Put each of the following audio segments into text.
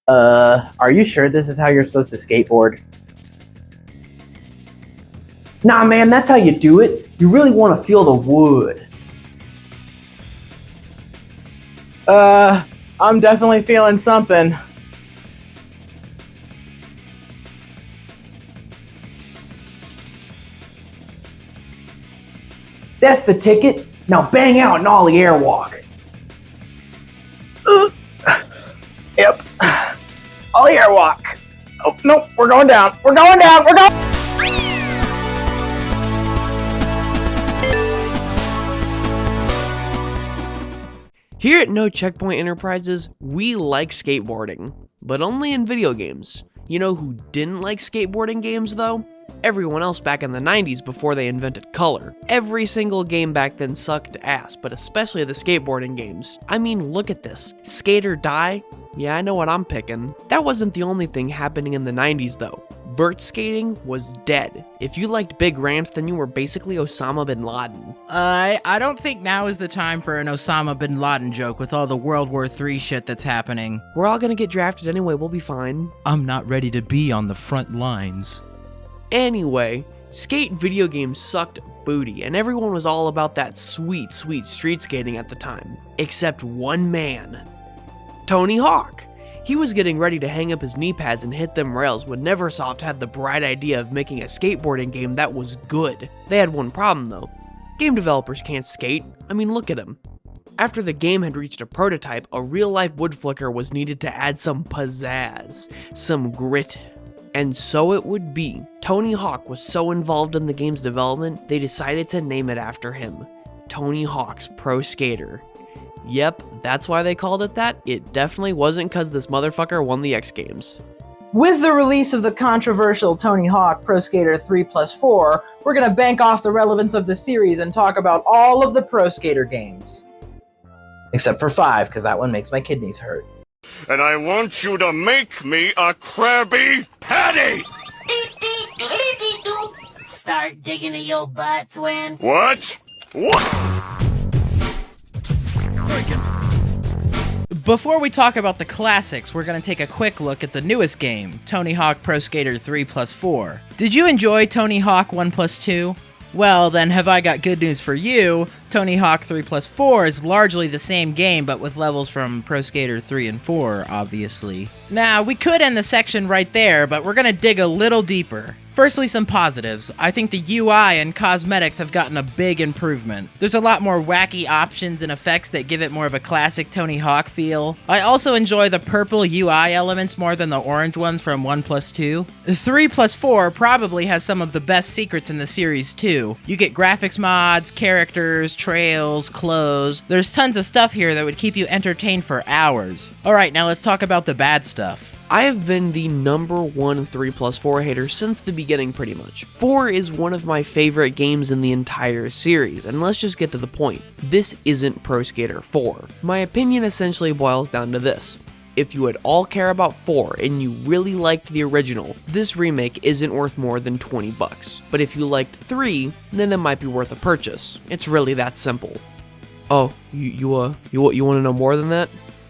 Are you sure this is how you're supposed to skateboard? Nah, man, that's how you do it. You really want to feel the wood. I'm definitely feeling something. That's the ticket. Now bang out and ollie airwalk. Yep. Ollie airwalk. Oh, nope, we're going down. We're going down. We're going. Here at No Checkpoint Enterprises, we like skateboarding, but only in video games. You know who didn't like skateboarding games though? Everyone else back in the 90s before they invented color. Every single game back then sucked ass, but especially the skateboarding games. I mean, look at this. Skate or Die? Yeah, I know what I'm picking. That wasn't the only thing happening in the 90s though. Vert skating was dead. If you liked big ramps, then you were basically Osama bin Laden. I don't think now is the time for an Osama bin Laden joke with all the World War III shit that's happening. We're all gonna get drafted anyway, we'll be fine. I'm not ready to be on the front lines. Anyway, skate video games sucked booty, and everyone was all about that sweet, sweet street skating at the time. Except one man. Tony Hawk. He was getting ready to hang up his knee pads and hit them rails when Neversoft had the bright idea of making a skateboarding game that was good. They had one problem though. Game developers can't skate. I mean, look at them. After the game had reached a prototype, a real-life wood flicker was needed to add some pizzazz, some grit. And so it would be. Tony Hawk was so involved in the game's development, they decided to name it after him. Tony Hawk's Pro Skater. Yep, that's why they called it that. It definitely wasn't because this motherfucker won the X Games. With the release of the controversial Tony Hawk Pro Skater 3+4, we're gonna bank off the relevance of the series and talk about all of the Pro Skater games. Except for 5, because that one makes my kidneys hurt. And I want you to make me a Krabby Patty! Start digging in your butt, twin. What? What? Before we talk about the classics, we're going to take a quick look at the newest game, Tony Hawk Pro Skater 3+4. Did you enjoy Tony Hawk 1+2? Well, then have I got good news for you. Tony Hawk 3+4 is largely the same game, but with levels from Pro Skater 3 and 4, obviously. Now, we could end the section right there, but we're gonna dig a little deeper. Firstly, some positives. I think the UI and cosmetics have gotten a big improvement. There's a lot more wacky options and effects that give it more of a classic Tony Hawk feel. I also enjoy the purple UI elements more than the orange ones from 1+2. 3+4 probably has some of the best secrets in the series too. You get graphics mods, characters, trails, clothes. There's tons of stuff here that would keep you entertained for hours. Alright, now let's talk about the bad stuff. I have been the #1 3+4 hater since the beginning pretty much. 4 is one of my favorite games in the entire series, and let's just get to the point. This isn't Pro Skater 4. My opinion essentially boils down to this. If you at all care about 4 and you really liked the original, this remake isn't worth more than $20. But if you liked 3, then it might be worth a purchase. It's really that simple. Oh, you want to know more than that?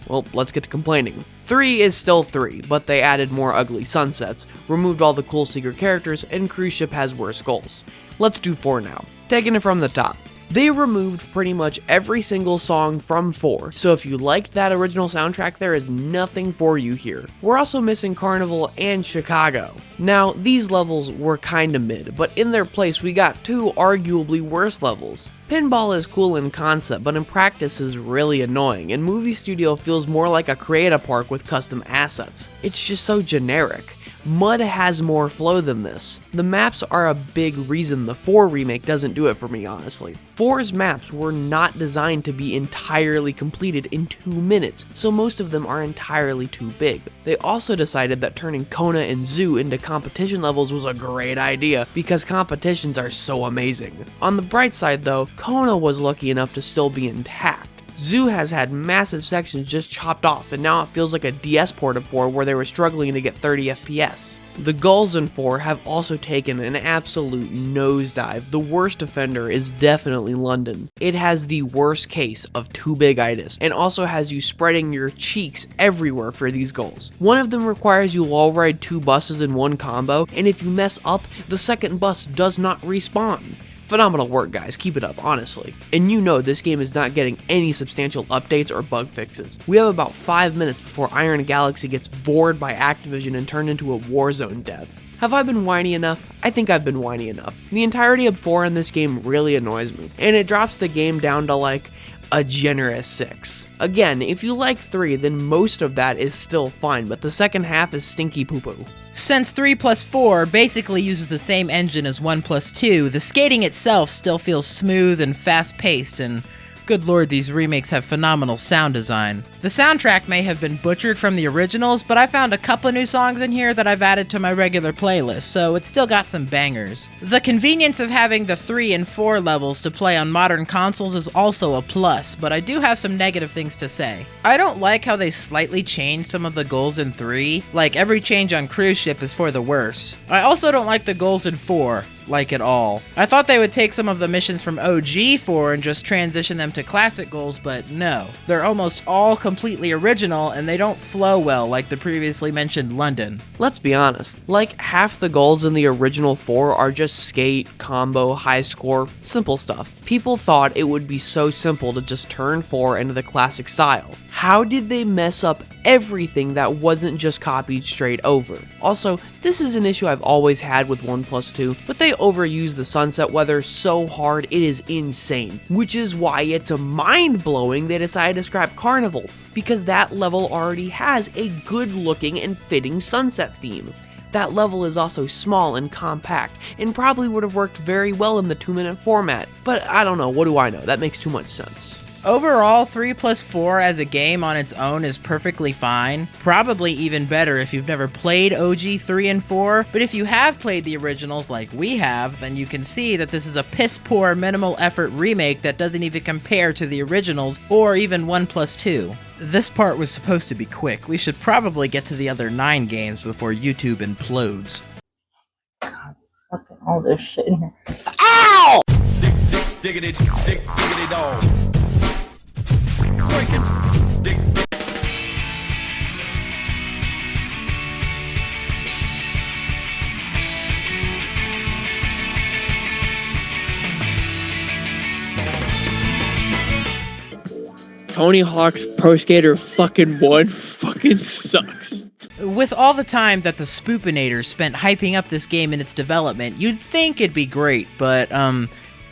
Well, let's get to complaining. 3 is still 3, but they added more ugly sunsets, removed all the cool secret characters, and cruise ship has worse goals. Let's do 4 now. Taking it from the top. They removed pretty much every single song from 4, so if you liked that original soundtrack, there is nothing for you here. We're also missing Carnival and Chicago. Now, these levels were kinda mid, but in their place we got 2 arguably worse levels. Pinball is cool in concept, but in practice is really annoying, and Movie Studio feels more like a creative park with custom assets. It's just so generic. Mud has more flow than this. The maps are a big reason the 4 remake doesn't do it for me, honestly. 4's maps were not designed to be entirely completed in 2 minutes, so most of them are entirely too big. They also decided that turning Kona and Zoo into competition levels was a great idea, because competitions are so amazing. On the bright side though, Kona was lucky enough to still be intact. Zoo has had massive sections just chopped off, and now it feels like a DS port of 4 where they were struggling to get 30 FPS. The gulls in 4 have also taken an absolute nosedive. The worst offender is definitely London. It has the worst case of too big-itis, and also has you spreading your cheeks everywhere for these gulls. One of them requires you wall ride 2 buses in one combo, and if you mess up, the second bus does not respawn. Phenomenal work, guys. Keep it up, honestly. And you know this game is not getting any substantial updates or bug fixes. We have about 5 minutes before Iron Galaxy gets bored by Activision and turned into a Warzone dev. Have I been whiny enough? I think I've been whiny enough. The entirety of 4 in this game really annoys me, and it drops the game down to like a generous 6. Again, if you like 3, then most of that is still fine, but the second half is stinky poo-poo. Since 3 plus 4 basically uses the same engine as 1 plus 2, the skating itself still feels smooth and fast-paced, and good lord, these remakes have phenomenal sound design. The soundtrack may have been butchered from the originals, but I found a couple new songs in here that I've added to my regular playlist, so it's still got some bangers. The convenience of having the 3 and 4 levels to play on modern consoles is also a plus, but I do have some negative things to say. I don't like how they slightly changed some of the goals in 3, like every change on cruise ship is for the worse. I also don't like the goals in 4. Like at all. I thought they would take some of the missions from OG 4 and just transition them to classic goals, but no. They're almost all completely original, and they don't flow well like the previously mentioned London. Let's be honest, like half the goals in the original 4 are just skate, combo, high score, simple stuff. People thought it would be so simple to just turn 4 into the classic style. How did they mess up everything that wasn't just copied straight over? Also, this is an issue I've always had with 1 plus 2, but they overuse the sunset weather so hard it is insane, which is why it's mind-blowing they decided to scrap Carnival, because that level already has a good-looking and fitting sunset theme. That level is also small and compact, and probably would have worked very well in the 2-minute format, but I don't know, what do I know, that makes too much sense. Overall, 3 plus 4 as a game on its own is perfectly fine. Probably even better if you've never played OG 3 and 4, but if you have played the originals like we have, then you can see that this is a piss-poor minimal effort remake that doesn't even compare to the originals or even 1 plus 2. This part was supposed to be quick. We should probably get to the other 9 games before YouTube implodes. Fucking all this shit in here. Ow! Diggity dog. Tony Hawk's Pro Skater fucking 1 fucking sucks. With all the time that the Spoopinators spent hyping up this game in its development, you'd think it'd be great, but,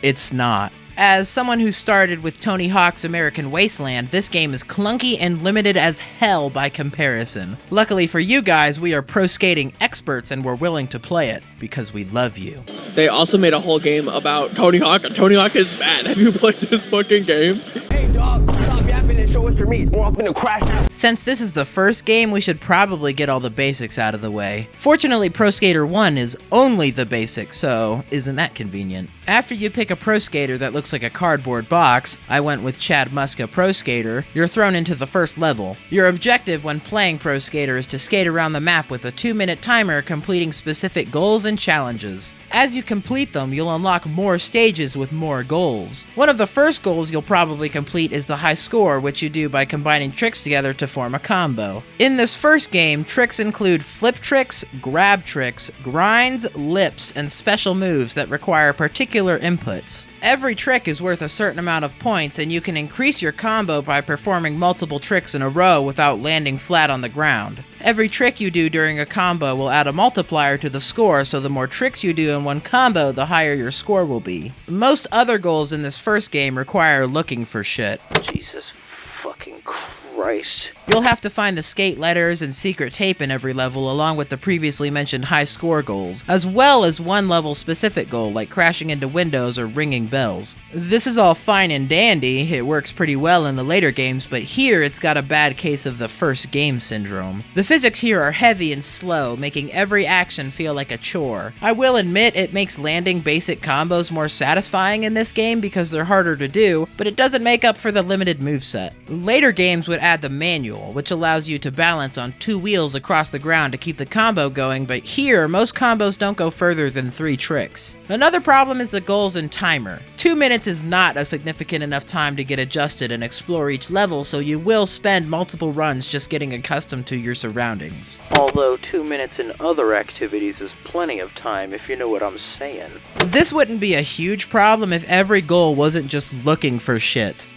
it's not. As someone who started with Tony Hawk's American Wasteland, this game is clunky and limited as hell by comparison. Luckily for you guys, we are pro skating experts and we're willing to play it, because we love you. They also made a whole game about Tony Hawk. Tony Hawk is bad. Have you played this fucking game? Hey dog, stop yapping and show us your meat, or I'm gonna crash out. Since this is the first game, we should probably get all the basics out of the way. Fortunately, Pro Skater 1 is only the basics, so isn't that convenient? After you pick a Pro Skater that looks like a cardboard box, I went with Chad Muska Pro Skater, you're thrown into the first level. Your objective when playing Pro Skater is to skate around the map with a 2-minute timer completing specific goals and challenges. As you complete them, you'll unlock more stages with more goals. One of the first goals you'll probably complete is the high score, which you do by combining tricks together to form a combo. In this first game, tricks include flip tricks, grab tricks, grinds, lips, and special moves that require particular inputs. Every trick is worth a certain amount of points, and you can increase your combo by performing multiple tricks in a row without landing flat on the ground. Every trick you do during a combo will add a multiplier to the score, so the more tricks you do in one combo, the higher your score will be. Most other goals in this first game require looking for shit. Jesus fucking Christ. Christ. You'll have to find the skate letters and secret tape in every level along with the previously mentioned high score goals, as well as one level specific goal like crashing into windows or ringing bells. This is all fine and dandy, it works pretty well in the later games, but here it's got a bad case of the first game syndrome. The physics here are heavy and slow, making every action feel like a chore. I will admit it makes landing basic combos more satisfying in this game because they're harder to do, but it doesn't make up for the limited moveset. Later games would add the manual, which allows you to balance on 2 wheels across the ground to keep the combo going, but here, most combos don't go further than 3 tricks. Another problem is the goals and timer. 2 minutes is not a significant enough time to get adjusted and explore each level, so you will spend multiple runs just getting accustomed to your surroundings. Although 2 minutes in other activities is plenty of time, if you know what I'm saying. This wouldn't be a huge problem if every goal wasn't just looking for shit.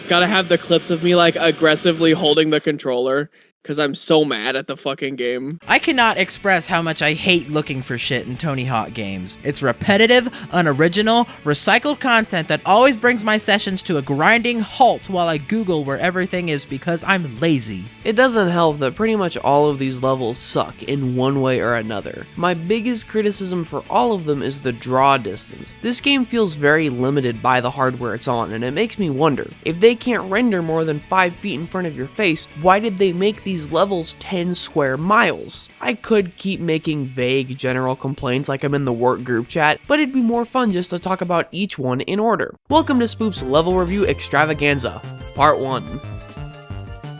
Gotta have the clips of me, like, aggressively holding the controller, because I'm so mad at the fucking game. I cannot express how much I hate looking for shit in Tony Hawk games. It's repetitive, unoriginal, recycled content that always brings my sessions to a grinding halt while I Google where everything is because I'm lazy. It doesn't help that pretty much all of these levels suck in one way or another. My biggest criticism for all of them is the draw distance. This game feels very limited by the hardware it's on, and it makes me wonder, if they can't render more than 5 feet in front of your face, why did they make these levels 10 square miles? I could keep making vague general complaints like I'm in the work group chat, but it'd be more fun just to talk about each one in order. Welcome to Spoop's Level Review Extravaganza, Part 1.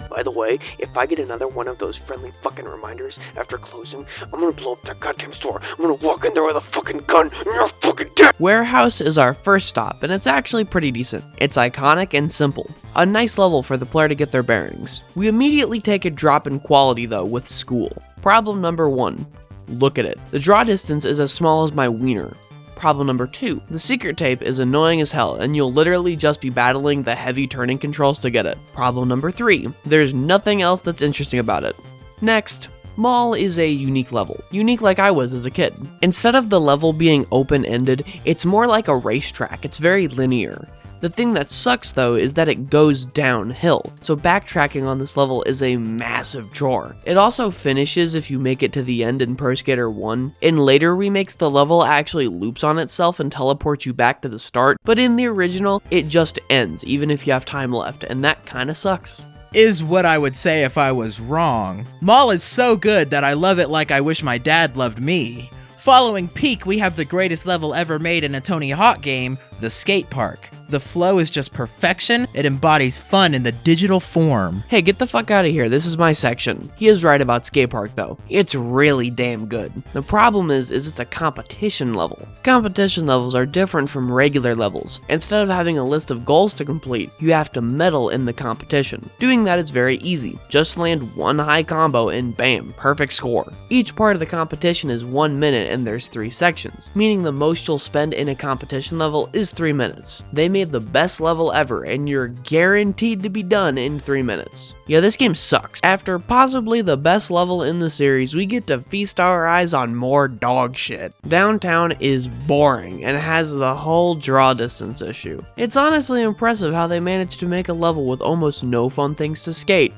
By the way, if I get another one of those friendly fucking reminders after closing, I'm gonna blow up that goddamn store. I'm gonna walk in there with a fucking gun and you're fucking dead! Warehouse is our first stop, and it's actually pretty decent. It's iconic and simple. A nice level for the player to get their bearings. We immediately take a drop in quality though with school. Problem number 1. Look at it. The draw distance is as small as my wiener. Problem number 2, the secret tape is annoying as hell and you'll literally just be battling the heavy turning controls to get it. Problem number 3, there's nothing else that's interesting about it. Next, Mall is a unique level. Unique like I was as a kid. Instead of the level being open-ended, it's more like a racetrack. It's very linear. The thing that sucks though is that it goes downhill, so backtracking on this level is a massive chore. It also finishes if you make it to the end in Pro Skater 1. In later remakes, the level actually loops on itself and teleports you back to the start, but in the original, it just ends even if you have time left, and that kinda sucks. Is what I would say if I was wrong. Mall is so good that I love it like I wish my dad loved me. Following Peak, we have the greatest level ever made in a Tony Hawk game, the skate park. The flow is just perfection, it embodies fun in the digital form. Hey, get the fuck out of here, this is my section. He is right about skate park though. It's really damn good. The problem is it's a competition level. Competition levels are different from regular levels. Instead of having a list of goals to complete, you have to medal in the competition. Doing that is very easy. Just land one high combo and bam, perfect score. Each part of the competition is 1 minute and there's 3 sections, meaning the most you'll spend in a competition level is 3 minutes. They made the best level ever and you're guaranteed to be done in 3 minutes. Yeah, this game sucks. After possibly the best level in the series, we get to feast our eyes on more dog shit. Downtown is boring and has the whole draw distance issue. It's honestly impressive how they managed to make a level with almost no fun things to skate.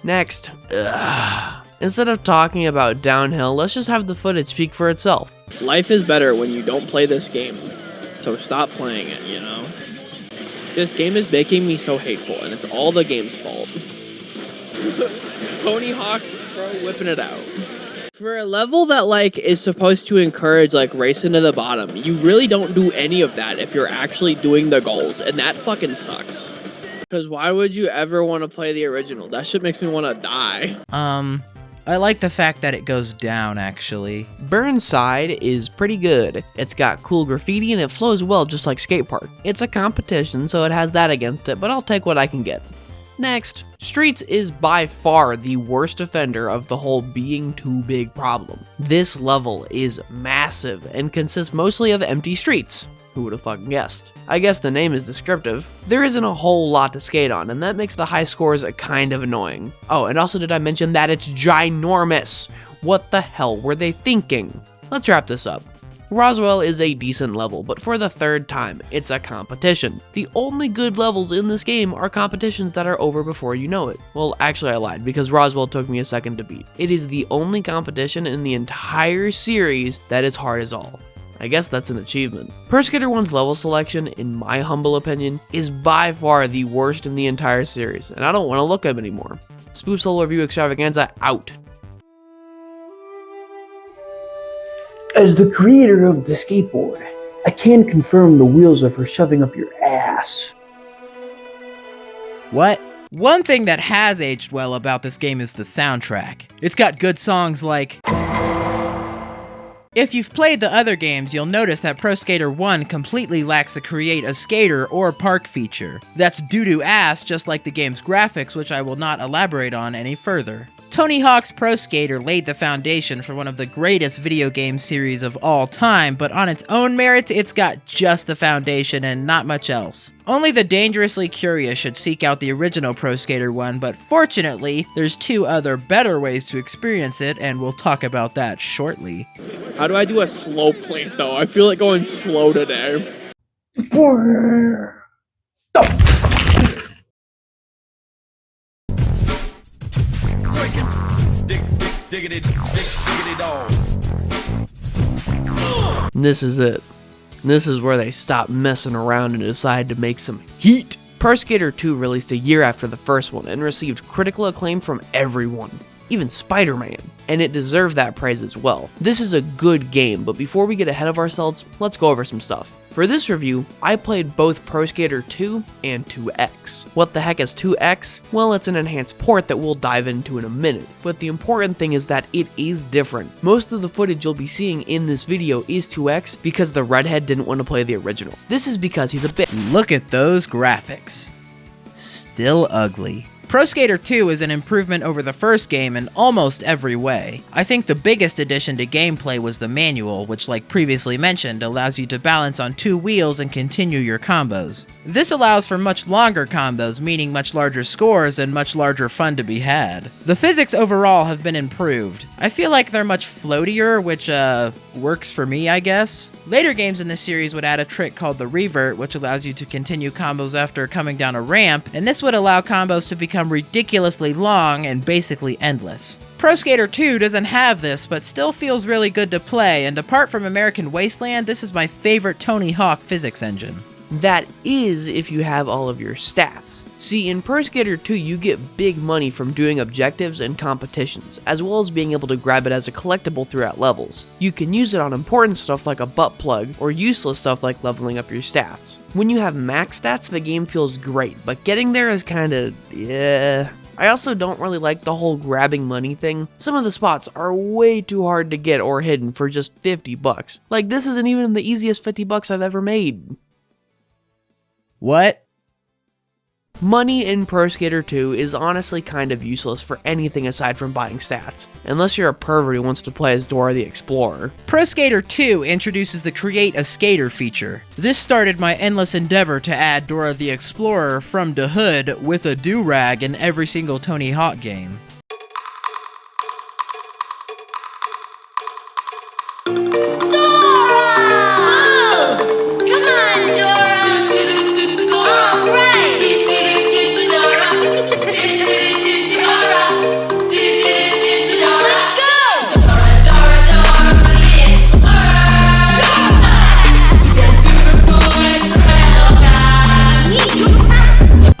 Next. Instead of talking about downhill, let's just have the footage speak for itself. Life is better when you don't play this game, so stop playing it, you know? This game is making me so hateful, and it's all the game's fault. Tony Hawk's Pro whipping it out. For a level that, like, is supposed to encourage, like, racing to the bottom, you really don't do any of that if you're actually doing the goals, and that fucking sucks. Because why would you ever want to play the original? That shit makes me want to die. I like the fact that it goes down, actually. Burnside is pretty good. It's got cool graffiti and it flows well just like skate park. It's a competition, so it has that against it, but I'll take what I can get. Next, Streets is by far the worst offender of the whole being too big problem. This level is massive and consists mostly of empty streets. Who would have fucking guessed? I guess the name is descriptive. There isn't a whole lot to skate on, and that makes the high scores kind of annoying. Oh, and also did I mention that it's ginormous? What the hell were they thinking? Let's wrap this up. Roswell is a decent level, but for the third time, it's a competition. The only good levels in this game are competitions that are over before you know it. Well, actually I lied, because Roswell took me a second to beat. It is the only competition in the entire series that is hard as all. I guess that's an achievement. Pro Skater 1's level selection, in my humble opinion, is by far the worst in the entire series, and I don't want to look at them anymore. Spoop Solo Review Extravaganza out. As the creator of the skateboard, I can confirm the wheels are for shoving up your ass. What? One thing that has aged well about this game is the soundtrack. It's got good songs like... If you've played the other games, you'll notice that Pro Skater 1 completely lacks the create a skater or park feature. That's doo-doo ass, just like the game's graphics, which I will not elaborate on any further. Tony Hawk's Pro Skater laid the foundation for one of the greatest video game series of all time, but on its own merits, it's got just the foundation and not much else. Only the dangerously curious should seek out the original Pro Skater 1, but fortunately, there's 2 other better ways to experience it, and we'll talk about that shortly. How do I do a slow plant though? I feel like going slow today. This is it. This is where they stop messing around and decide to make some heat. Pro Skater 2 released a year after the first one and received critical acclaim from everyone, even Spider-Man, and it deserved that praise as well. This is a good game, but before we get ahead of ourselves, let's go over some stuff. For this review, I played both Pro Skater 2 and 2X. What the heck is 2X? Well, it's an enhanced port that we'll dive into in a minute, but the important thing is that it is different. Most of the footage you'll be seeing in this video is 2X because the redhead didn't want to play the original. This is because he's a bit... Look at those graphics. Still ugly. Pro Skater 2 is an improvement over the first game in almost every way. I think the biggest addition to gameplay was the manual, which like previously mentioned, allows you to balance on 2 wheels and continue your combos. This allows for much longer combos, meaning much larger scores and much larger fun to be had. The physics overall have been improved. I feel like they're much floatier, which works for me, I guess. Later games in this series would add a trick called the revert, which allows you to continue combos after coming down a ramp, and this would allow combos to become ridiculously long and basically endless. Pro Skater 2 doesn't have this, but still feels really good to play, and apart from American Wasteland, this is my favorite Tony Hawk physics engine. That is if you have all of your stats. See, in Pro Skater 2 you get big money from doing objectives and competitions, as well as being able to grab it as a collectible throughout levels. You can use it on important stuff like a butt plug, or useless stuff like leveling up your stats. When you have max stats, the game feels great, but getting there is kinda, yeah. I also don't really like the whole grabbing money thing. Some of the spots are way too hard to get or hidden for just 50 bucks. Like, this isn't even the easiest 50 bucks I've ever made. What? Money in Pro Skater 2 is honestly kind of useless for anything aside from buying stats, unless you're a pervert who wants to play as Dora the Explorer. Pro Skater 2 introduces the Create a Skater feature. This started my endless endeavor to add Dora the Explorer from the hood with a do-rag in every single Tony Hawk game.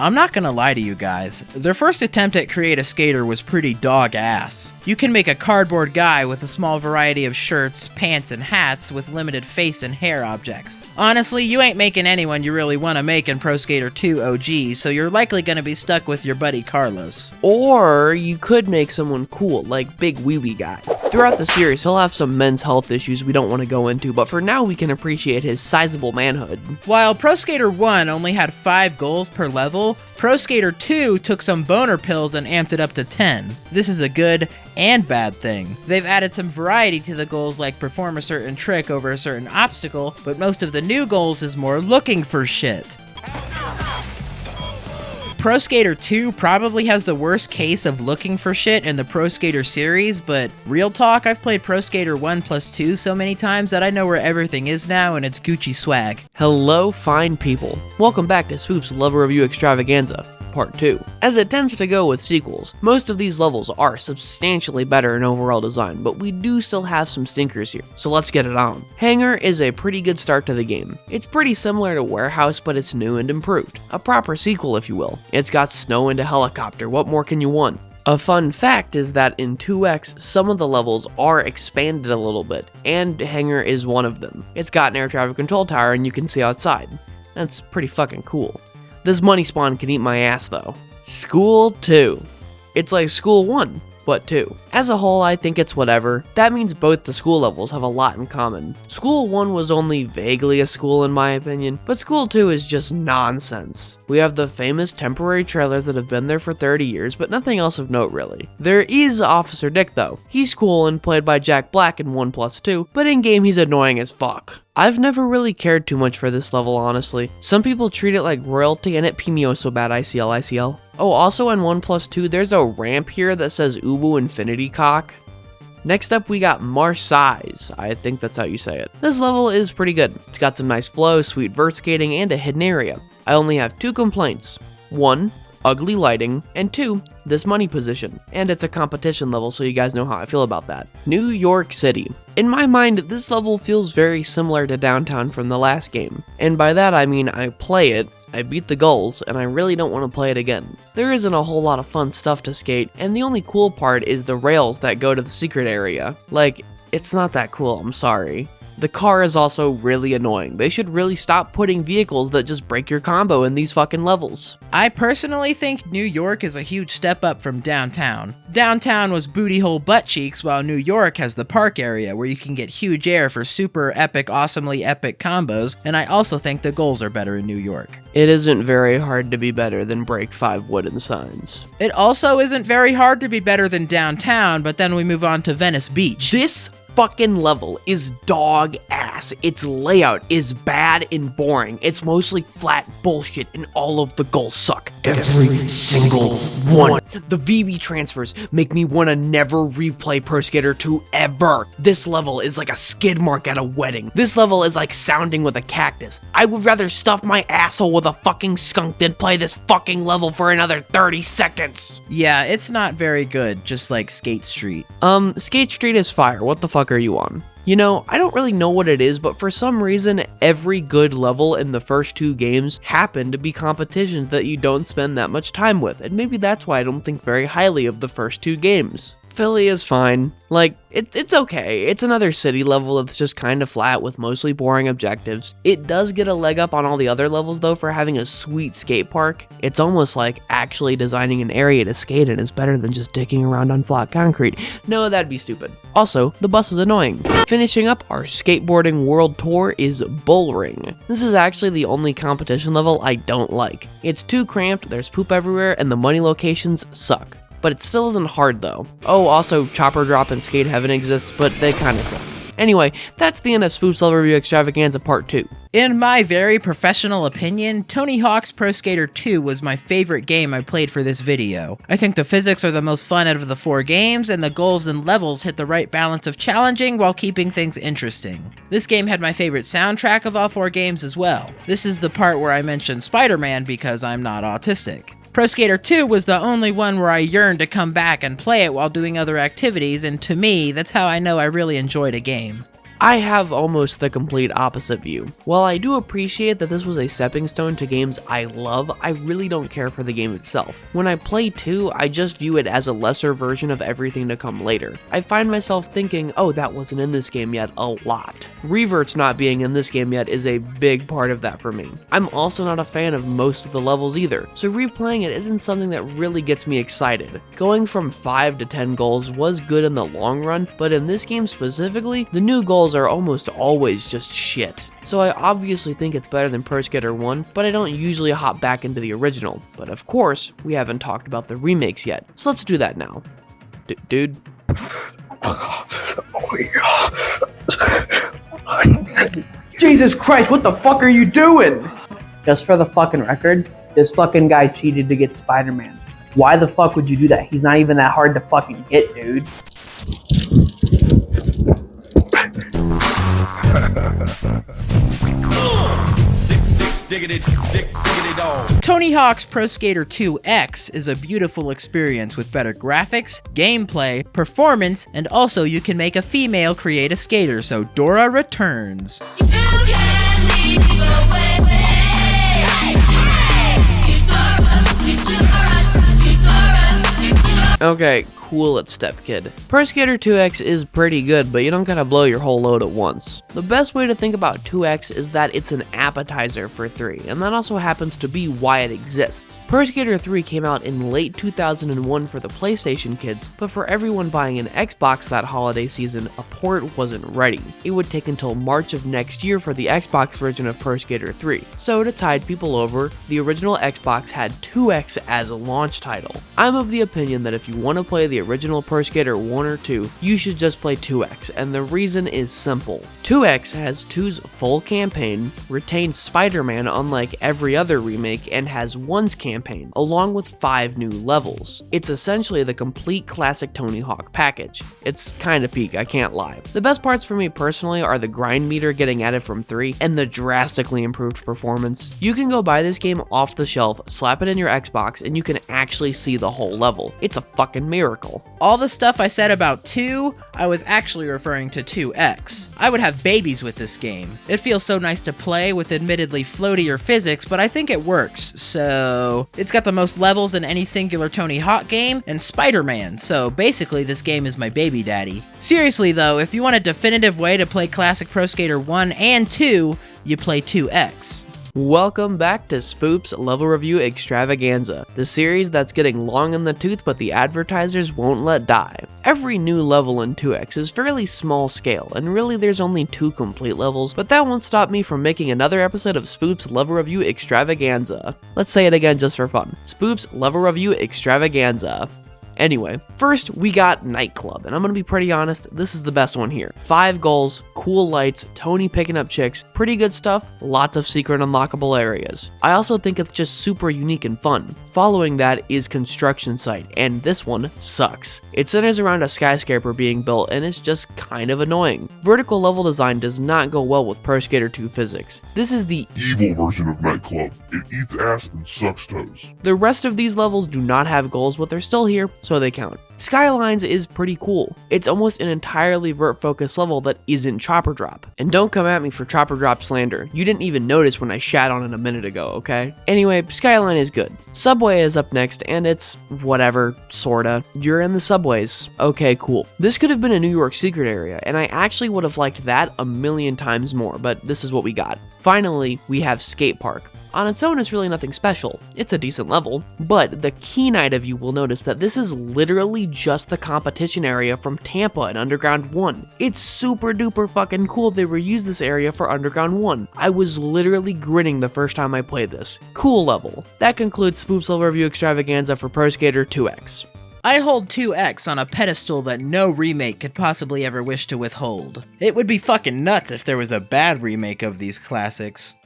I'm not gonna lie to you guys, their first attempt at Create a Skater was pretty dog-ass. You can make a cardboard guy with a small variety of shirts, pants, and hats with limited face and hair objects. Honestly, you ain't making anyone you really want to make in Pro Skater 2 OG, so you're likely gonna be stuck with your buddy Carlos. Or you could make someone cool, like Big Wee Wee Guy. Throughout the series, he'll have some men's health issues we don't want to go into, but for now we can appreciate his sizable manhood. While Pro Skater 1 only had 5 goals per level, Pro Skater 2 took some boner pills and amped it up to 10. This is a good and bad thing. They've added some variety to the goals like perform a certain trick over a certain obstacle, but most of the new goals is more looking for shit. Pro Skater 2 probably has the worst case of looking for shit in the Pro Skater series, but real talk, I've played Pro Skater 1+2 so many times that I know where everything is now and it's Gucci swag. Hello, fine people. Welcome back to Swoop's Level Review Extravaganza, Part 2. As it tends to go with sequels, most of these levels are substantially better in overall design, but we do still have some stinkers here, so let's get it on. Hangar is a pretty good start to the game. It's pretty similar to Warehouse, but it's new and improved. A proper sequel, if you will. It's got snow and a helicopter, what more can you want? A fun fact is that in 2X, some of the levels are expanded a little bit, and Hangar is one of them. It's got an air traffic control tower and you can see outside. That's pretty fucking cool. This money spawn can eat my ass though. School 2. It's like School 1, but 2. As a whole, I think it's whatever. That means both the school levels have a lot in common. School 1 was only vaguely a school in my opinion, but School 2 is just nonsense. We have the famous temporary trailers that have been there for 30 years, but nothing else of note really. There is Officer Dick though. He's cool and played by Jack Black in 1+2, but in game he's annoying as fuck. I've never really cared too much for this level, honestly. Some people treat it like royalty and it pee me oh so bad, ICL. Oh, also in 1+2, there's a ramp here that says Ubu Infinity Cock. Next up, we got Marseilles. I think that's how you say it. This level is pretty good. It's got some nice flow, sweet vert skating, and a hidden area. I only have 2 complaints. 1, ugly lighting, and 2, this money position. And it's a competition level, so you guys know how I feel about that. New York City. In my mind, this level feels very similar to Downtown from the last game. And by that I mean I play it, I beat the goals, and I really don't want to play it again. There isn't a whole lot of fun stuff to skate, and the only cool part is the rails that go to the secret area. Like, it's not that cool, I'm sorry. The car is also really annoying. They should really stop putting vehicles that just break your combo in these fucking levels. I personally think New York is a huge step up from Downtown. Downtown was booty hole butt cheeks, while New York has the park area where you can get huge air for super epic, awesomely epic combos, and I also think the goals are better in New York. It isn't very hard to be better than break 5 wooden signs. It also isn't very hard to be better than Downtown, but then we move on to Venice Beach. This fucking level is dog ass. Its layout is bad and boring. It's mostly flat bullshit and all of the goals suck. Every single one. The VB transfers make me want to never replay Pro Skater 2 ever. This level is like a skid mark at a wedding. This level is like sounding with a cactus. I would rather stuff my asshole with a fucking skunk than play this fucking level for another 30 seconds. Yeah, it's not very good, just like Skate Street. Skate Street is fire. What the fuck are you on? You know, I don't really know what it is, but for some reason, every good level in the first 2 games happen to be competitions that you don't spend that much time with, and maybe that's why I don't think very highly of the first 2 games. Philly is fine. Like, it's okay. It's another city level that's just kind of flat with mostly boring objectives. It does get a leg up on all the other levels though for having a sweet skate park. It's almost like actually designing an area to skate in is better than just dicking around on flat concrete. No, that'd be stupid. Also, the bus is annoying. Finishing up our skateboarding world tour is Bullring. This is actually the only competition level I don't like. It's too cramped, there's poop everywhere, and the money locations suck. But it still isn't hard though. Oh, also Chopper Drop and Skate Heaven exists, but they kinda suck. Anyway, that's the end of Swoop's Level Review Extravaganza Part 2. In my very professional opinion, Tony Hawk's Pro Skater 2 was my favorite game I played for this video. I think the physics are the most fun out of the 4 games, and the goals and levels hit the right balance of challenging while keeping things interesting. This game had my favorite soundtrack of all 4 games as well. This is the part where I mentioned Spider-Man because I'm not autistic. Pro Skater 2 was the only one where I yearned to come back and play it while doing other activities, and to me, that's how I know I really enjoyed a game. I have almost the complete opposite view. While I do appreciate that this was a stepping stone to games I love, I really don't care for the game itself. When I play 2, I just view it as a lesser version of everything to come later. I find myself thinking, oh, that wasn't in this game yet, a lot. Reverts not being in this game yet is a big part of that for me. I'm also not a fan of most of the levels either, so replaying it isn't something that really gets me excited. Going from 5 to 10 goals was good in the long run, but in this game specifically, the new goals are almost always just shit. So I obviously think it's better than Pro Skater 1, but I don't usually hop back into the original. But of course, we haven't talked about the remakes yet, so let's do that now. Dude? Jesus Christ, what the fuck are you doing? Just for the fucking record, This fucking guy cheated to get Spider-Man. Why the fuck would you do that? He's not even that hard to fucking hit, dude. Tony Hawk's Pro Skater 2X is a beautiful experience with better graphics, gameplay, performance, and also you can make a female create a skater, so Dora returns. Okay, cool it, Step Kid. Pro Skater 2X is pretty good, but you don't gotta blow your whole load at once. The best way to think about 2X is that it's an appetizer for 3, and that also happens to be why it exists. Pro Skater 3 came out in late 2001 for the PlayStation kids, but for everyone buying an Xbox that holiday season, a port wasn't ready. It would take until March of next year for the Xbox version of Pro Skater 3. So to tide people over, the original Xbox had 2X as a launch title. I'm of the opinion that if you want to play the original Pro Skater 1 or 2, you should just play 2X, and the reason is simple. 2X has 2's full campaign, retains Spider-Man unlike every other remake, and has 1's campaign, along with 5 new levels. It's essentially the complete classic Tony Hawk package. It's kinda peak, I can't lie. The best parts for me personally are the grind meter getting added from 3, and the drastically improved performance. You can go buy this game off the shelf, slap it in your Xbox, and you can actually see the whole level. It's a fucking miracle. All the stuff I said about 2, I was actually referring to 2X. I would have babies with this game. It feels so nice to play with admittedly floatier physics, but I think it works. So, it's got the most levels in any singular Tony Hawk game, and Spider-Man, so basically this game is my baby daddy. Seriously though, if you want a definitive way to play classic Pro Skater 1 and 2, you play 2X. Welcome back to Spoop's Level Review Extravaganza, the series that's getting long in the tooth but the advertisers won't let die. Every new level in 2X is fairly small scale, and really there's only 2 complete levels, but that won't stop me from making another episode of Spoop's Level Review Extravaganza. Let's say it again just for fun. Spoop's Level Review Extravaganza. Anyway, first we got Nightclub, and I'm gonna be pretty honest, this is the best one here. 5 goals, cool lights, Tony picking up chicks, pretty good stuff, lots of secret unlockable areas. I also think it's just super unique and fun. Following that is Construction Site, and this one sucks. It centers around a skyscraper being built, and it's just kind of annoying. Vertical level design does not go well with Pro Skater 2 physics. This is the evil version of Nightclub. It eats ass and sucks toes. The rest of these levels do not have goals, but they're still here, so they count. Skylines is pretty cool. It's almost an entirely vert-focused level that isn't Chopper Drop. And don't come at me for Chopper Drop slander. You didn't even notice when I shat on it a minute ago, okay? Anyway, Skyline is good. Subway is up next, and it's whatever, sorta. You're in the subways. Okay, cool. This could have been a New York secret area, and I actually would have liked that a million times more, but this is what we got. Finally, we have Skate Park. On its own, it's really nothing special. It's a decent level, but the keen-eyed of you will notice that this is literally just the competition area from Tampa in Underground 1. It's super duper fucking cool they reused this area for Underground 1. I was literally grinning the first time I played this. Cool level. That concludes Spoop's Level Review Extravaganza for Pro Skater 2X. I hold 2X on a pedestal that no remake could possibly ever wish to withhold. It would be fucking nuts if there was a bad remake of these classics.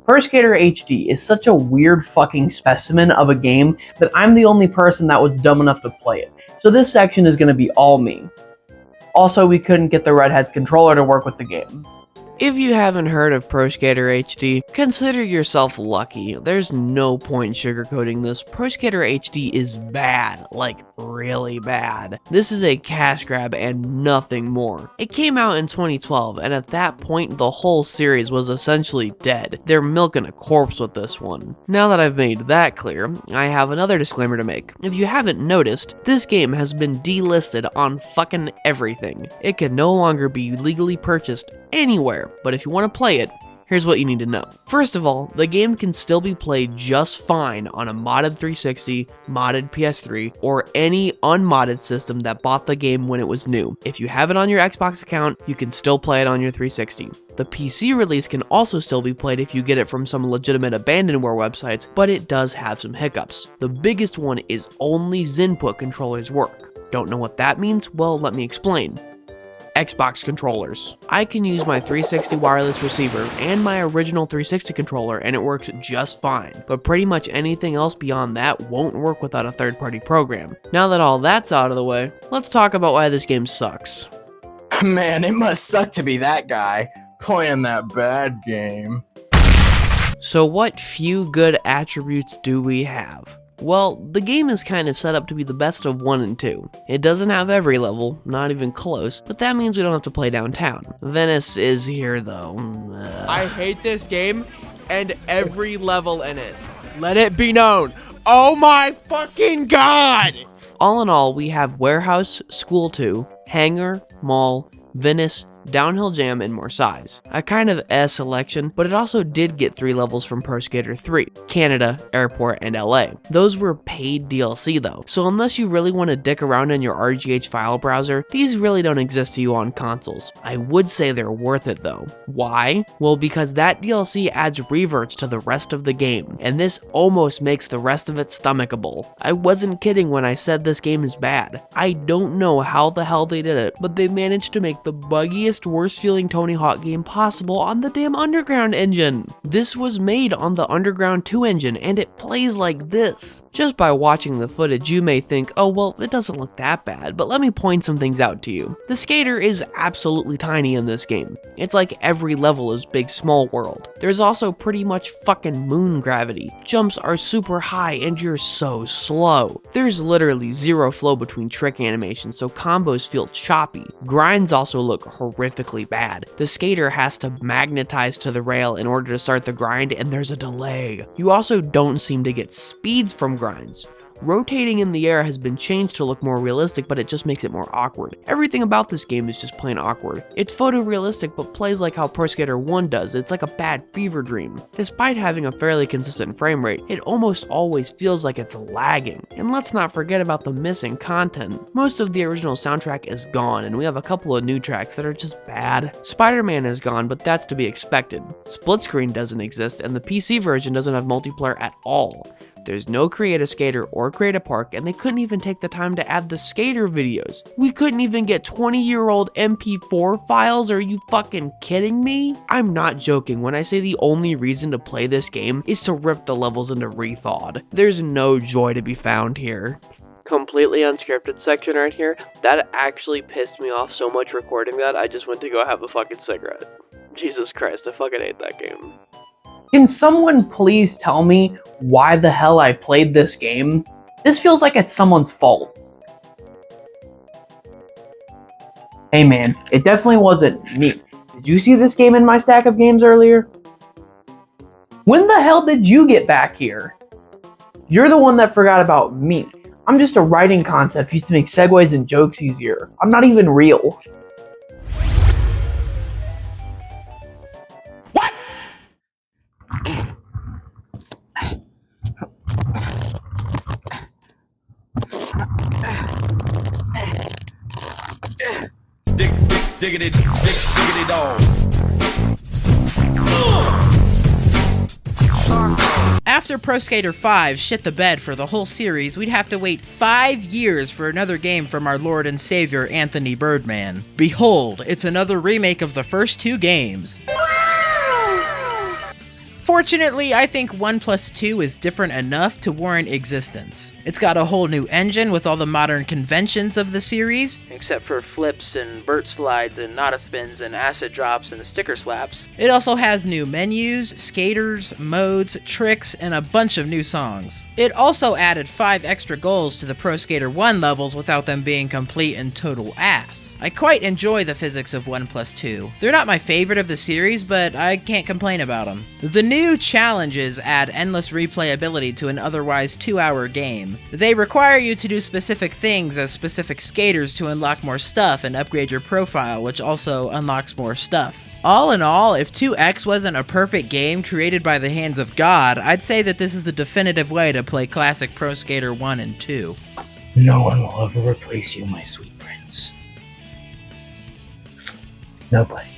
Pro Skater HD is such a weird fucking specimen of a game that I'm the only person that was dumb enough to play it. So this section is going to be all me. Also, we couldn't get the Redhead's controller to work with the game. If you haven't heard of Pro Skater HD, consider yourself lucky. There's no point sugarcoating this. Pro Skater HD is bad, like really bad. This is a cash grab and nothing more. It came out in 2012, and at that point, the whole series was essentially dead. They're milking a corpse with this one. Now that I've made that clear, I have another disclaimer to make. If you haven't noticed, this game has been delisted on fucking everything. It can no longer be legally purchased anywhere, but if you want to play it, Here's what you need to know. First of all, the game can still be played just fine on a modded 360, modded PS3, or any unmodded system that bought the game when it was new. If you have it on your Xbox account, you can still play it on your 360. The PC release can also still be played if you get it from some legitimate abandonware websites, but it does have some hiccups. The biggest one is only Zinput controllers work. Don't know what that means? Well, let me explain. Xbox controllers. I can use my 360 wireless receiver and my original 360 controller and it works just fine, but pretty much anything else beyond that won't work without a third-party program. Now that all that's out of the way, let's talk about why this game sucks. Man, it must suck to be that guy, playing that bad game. So what few good attributes do we have? Well, the game is kind of set up to be the best of 1 and 2. It doesn't have every level, not even close, but that means we don't have to play downtown. Venice is here though. I hate this game and every level in it. Let it be known. Oh my fucking god! All in all, we have Warehouse, School 2, Hangar, Mall, Venice, Downhill Jam, and more size. A kind of S selection, but it also did get 3 levels from Pro Skater 3, Canada, Airport, and LA. Those were paid DLC though, so unless you really want to dick around in your RGH file browser, these really don't exist to you on consoles. I would say they're worth it though. Why? Well, because that DLC adds reverts to the rest of the game, and this almost makes the rest of it stomachable. I wasn't kidding when I said this game is bad. I don't know how the hell they did it, but they managed to make the buggiest, worst feeling Tony Hawk game possible on the damn Underground engine. This was made on the Underground 2 engine and it plays like this. Just by watching the footage you may think, oh well, it doesn't look that bad, but let me point some things out to you. The skater is absolutely tiny in this game. It's like every level is Big Small World. There's also pretty much fucking moon gravity. Jumps are super high and you're so slow. There's literally zero flow between trick animations, so combos feel choppy. Grinds also look horrifically bad. The skater has to magnetize to the rail in order to start the grind, and there's a delay. You also don't seem to get speeds from grinds. Rotating in the air has been changed to look more realistic, but it just makes it more awkward. Everything about this game is just plain awkward. It's photorealistic, but plays like how Pro Skater 1 does. It's like a bad fever dream. Despite having a fairly consistent frame rate, it almost always feels like it's lagging. And let's not forget about the missing content. Most of the original soundtrack is gone, and we have a couple of new tracks that are just bad. Spider-Man is gone, but that's to be expected. Split screen doesn't exist, and the PC version doesn't have multiplayer at all. There's no Create a Skater or Create a Park, and they couldn't even take the time to add the skater videos. We couldn't even get 20-year-old MP4 files, are you fucking kidding me? I'm not joking when I say the only reason to play this game is to rip the levels into rethawed. There's no joy to be found here. Completely unscripted section right here. That actually pissed me off so much recording that I just went to go have a fucking cigarette. Jesus Christ, I fucking hate that game. Can someone please tell me why the hell I played this game? This feels like it's someone's fault. Hey man, it definitely wasn't me. Did you see this game in my stack of games earlier? When the hell did you get back here? You're the one that forgot about me. I'm just a writing concept used to make segues and jokes easier. I'm not even real. Diggity dog. After Pro Skater 5 shit the bed for the whole series, we'd have to wait 5 years for another game from our Lord and Savior Anthony Birdman. Behold, it's another remake of the first 2 games. Fortunately, I think 1+2 is different enough to warrant existence. It's got a whole new engine with all the modern conventions of the series, Except for flips and Burt slides and Nada spins and acid drops and sticker slaps. It also has new menus, skaters, modes, tricks, and a bunch of new songs. It also added 5 extra goals to the Pro Skater 1 levels without them being complete and total ass. I quite enjoy the physics of 1+2. They're not my favorite of the series, but I can't complain about them. The new challenges add endless replayability to an otherwise 2-hour game. They require you to do specific things as specific skaters to unlock more stuff and upgrade your profile, which also unlocks more stuff. All in all, if 2X wasn't a perfect game created by the hands of God, I'd say that this is the definitive way to play classic Pro Skater 1 and 2. No one will ever replace you, my sweet prince. Nobody.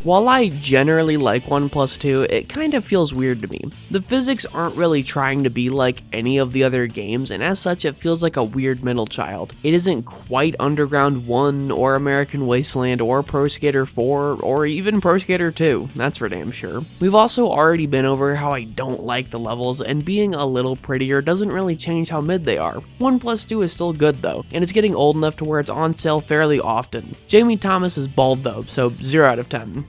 While I generally like 1+2, it kind of feels weird to me. The physics aren't really trying to be like any of the other games, and as such it feels like a weird middle child. It isn't quite Underground 1 or American Wasteland or Pro Skater 4 or even Pro Skater 2, that's for damn sure. We've also already been over how I don't like the levels, and being a little prettier doesn't really change how mid they are. 1+2 is still good though, and it's getting old enough to where it's on sale fairly often. Jamie Thomas is bald though, so 0 out of 10.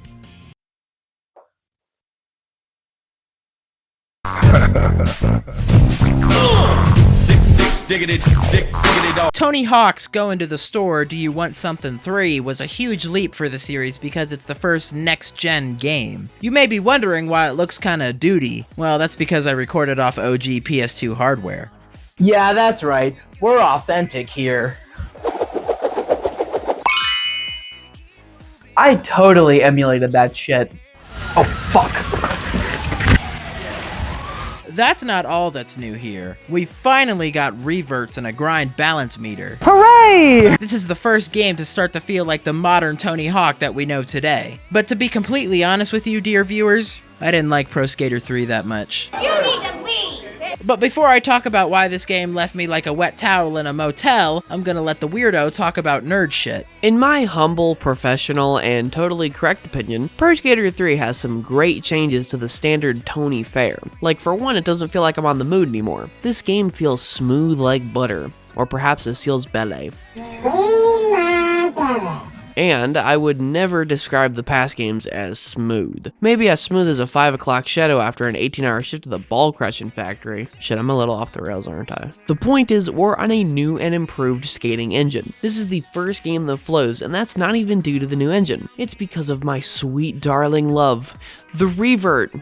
Tony Hawk's Going to the Store, Do You Want Something 3 was a huge leap for the series because it's the first next-gen game. You may be wondering why it looks kinda dudey. Well, that's because I recorded off OG PS2 hardware. Yeah, that's right. We're authentic here. I totally emulated that shit. Oh, fuck. That's not all that's new here. We finally got reverts and a grind balance meter. Hooray! This is the first game to start to feel like the modern Tony Hawk that we know today. But to be completely honest with you, dear viewers, I didn't like Pro Skater 3 that much. You need to leave! But before I talk about why this game left me like a wet towel in a motel, I'm gonna let the weirdo talk about nerd shit. In my humble, professional, and totally correct opinion, Pro Skater 3 has some great changes to the standard Tony fare. Like for one, it doesn't feel like I'm on the mood anymore. This game feels smooth like butter, or perhaps a seal's belly. And I would never describe the past games as smooth. Maybe as smooth as a 5 o'clock shadow after an 18-hour shift to the ball crushing factory. Shit, I'm a little off the rails, aren't I? The point is, we're on a new and improved skating engine. This is the first game that flows, and that's not even due to the new engine. It's because of my sweet darling love, the revert.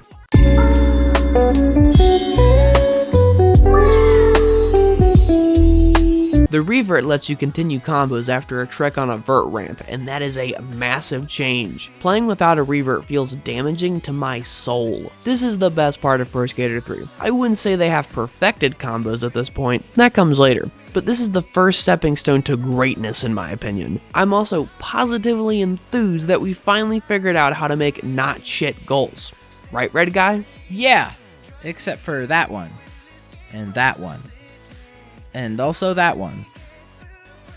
The revert lets you continue combos after a trick on a vert ramp, and that is a massive change. Playing without a revert feels damaging to my soul. This is the best part of Pro Skater 3. I wouldn't say they have perfected combos at this point, that comes later. But this is the first stepping stone to greatness in my opinion. I'm also positively enthused that we finally figured out how to make not shit goals. Right, Red Guy? Yeah, except for that one. And that one. And also that one.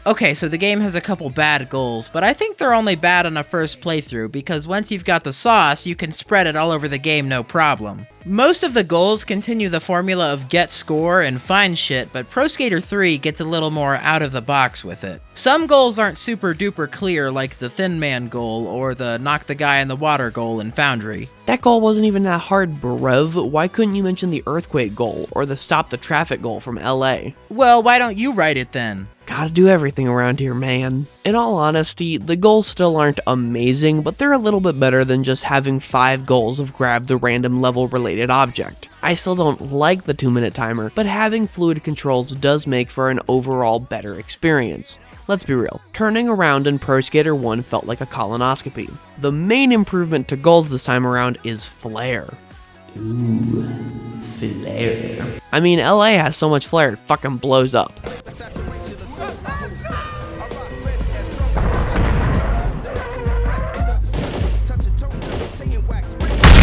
Okay, so the game has a couple bad goals, but I think they're only bad on a first playthrough, because once you've got the sauce, you can spread it all over the game no problem. Most of the goals continue the formula of get score and find shit, but Pro Skater 3 gets a little more out of the box with it. Some goals aren't super duper clear, like the Thin Man goal or the knock the guy in the water goal in Foundry. That goal wasn't even that hard, bruv. Why couldn't you mention the earthquake goal or the stop the traffic goal from LA? Well, why don't you write it then? Gotta do everything around here, man. In all honesty, the goals still aren't amazing, but they're a little bit better than just having 5 goals of grab the random level related object. I still don't like the 2-minute timer, but having fluid controls does make for an overall better experience. Let's be real, turning around in Pro Skater 1 felt like a colonoscopy. The main improvement to goals this time around is flair. Ooh, flair. I mean, LA has so much flair it fucking blows up.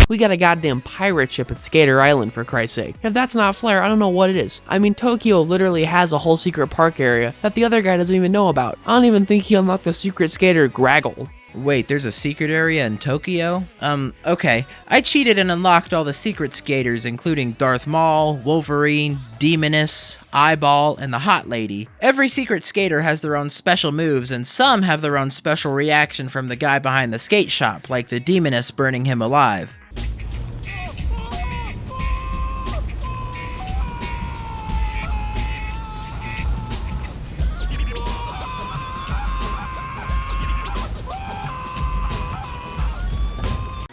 We got a goddamn pirate ship at Skater Island, for Christ's sake. If that's not flair, I don't know what it is. I mean, Tokyo literally has a whole secret park area that the other guy doesn't even know about. I don't even think he unlocked the secret skater Graggle. Wait, there's a secret area in Tokyo? Okay. I cheated and unlocked all the secret skaters, including Darth Maul, Wolverine, Demoness, Eyeball, and the Hot Lady. Every secret skater has their own special moves, and some have their own special reaction from the guy behind the skate shop, like the Demoness burning him alive.